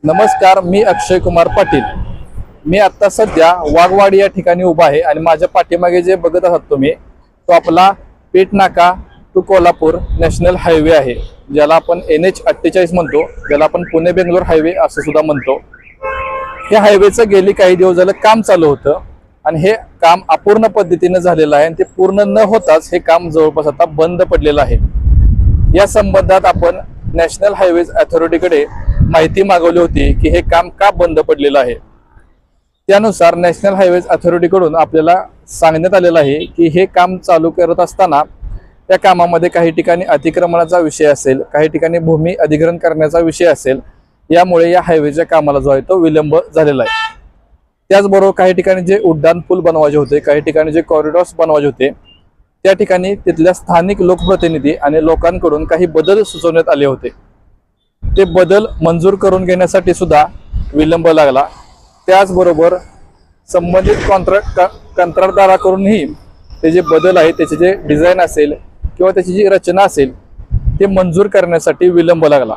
नमस्कार, मी अक्षय कुमार पाटील। मी आता सध्या वाघवाडी या ठिकाणी उभा आहे आणि माझ्या पाठीमागे जे बघत आहात तुम्ही तो आपला पेठ नाका टू कोल्हापूर नॅशनल हायवे आहे, ज्याला आपण NH48 म्हणतो, ज्याला आपण पुणे बेंगलोर हायवे असं सुद्धा म्हणतो। या हायवेचं गेली काही दिवस झालं काम चालू होतं आणि हे काम अपूर्ण पद्धतीने झालेलं आहे आणि ते पूर्ण न होताच हे काम जवळपास आता बंद पडलेलं आहे। या संबंधात आपण नॅशनल हायवेज अथॉरिटीकडे माहिती मागवली होती की हे काम का बंद पडलेलं आहे। त्यानुसार नॅशनल हायवेज अथॉरिटीकडून आपल्याला सांगण्यात आलेलं आहे की हे काम चालू करत असताना त्या कामामध्ये काही ठिकाणी अतिक्रमणाचा विषय असेल, काही ठिकाणी भूमी अधिग्रहण करण्याचा विषय असेल, यामुळे या हायवेच्या कामाला जो आहे तो विलंब झालेला आहे। त्याचबरोबर काही ठिकाणी जे उड्डाण पूल बनवायचे होते, काही ठिकाणी जे कॉरिडॉर्स बनवायचे होते, त्या ठिकाणी तिथल्या स्थानिक लोकप्रतिनिधी आणि लोकांकडून काही बदल सुचवण्यात आले होते। ते बदल मंजूर करून घेण्यासाठी सुद्धा विलंब लागला। त्याचबरोबर संबंधित कंत्राटदाराकडूनही ते जे बदल आहे, त्याचे जे डिझाईन असेल किंवा त्याची जी रचना असेल ते मंजूर करण्यासाठी विलंब लागला।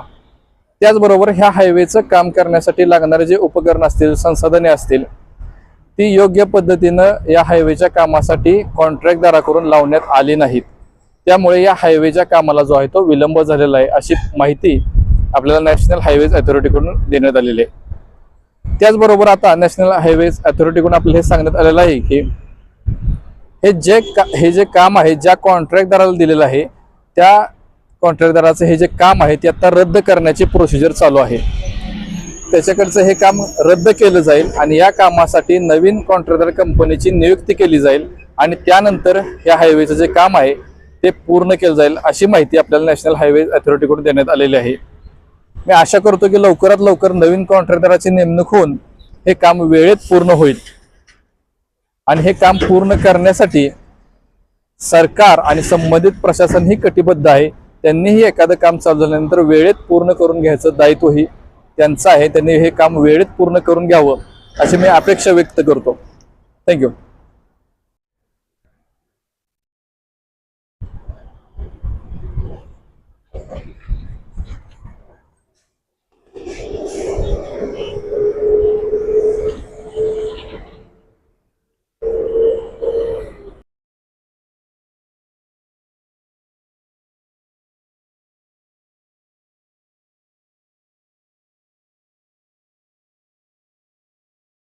त्याचबरोबर ह्या हायवेचं काम करण्यासाठी लागणारे जे उपकरण असतील, संसाधने असतील, ती योग्य पद्धतीनं या हायवेच्या कामासाठी कॉन्ट्रॅक्टदाराकडून लावण्यात आली नाहीत। त्यामुळे या हायवेच्या कामाला जो आहे तो विलंब झालेला आहे, अशी माहिती आपल्याला नॅशनल हायवेज अथॉरिटीकडून देण्यात आलेली आहे। त्याचबरोबर आता नॅशनल हायवेज अथॉरिटीकडून आपल्याला हे सांगण्यात आलेलं आहे की हे जे काम आहे, ज्या कॉन्ट्रॅक्टदाराला दिलेलं आहे त्या कॉन्ट्रॅक्टदाराचं हे जे काम आहे ते आता रद्द करण्याची प्रोसिजर चालू आहे। त्याच्याकडचं हे काम रद्द केलं जाईल आणि या कामासाठी नवीन कॉन्ट्रॅक्टर कंपनीची नियुक्ती केली जाईल आणि त्यानंतर या हायवेचं जे काम आहे ते पूर्ण केलं जाईल, अशी माहिती आपल्याला नॅशनल हायवेज अथॉरिटीकडून देण्यात आलेली आहे। मी आशा करतो की लवकरात लवकर नवीन कॉन्ट्रॅक्टराची नेमणूक होऊन हे काम वेळेत पूर्ण होईल आणि हे काम पूर्ण करण्यासाठी सरकार आणि संबंधित प्रशासनही कटिबद्ध आहे। त्यांनीही एखादं काम चालू झाल्यानंतर वेळेत पूर्ण करून घ्यायचं दायित्वही त्यांचं आहे। त्यांनी हे काम वेळेत पूर्ण करून घ्यावं अशी मी अपेक्षा व्यक्त करतो। थँक्यू।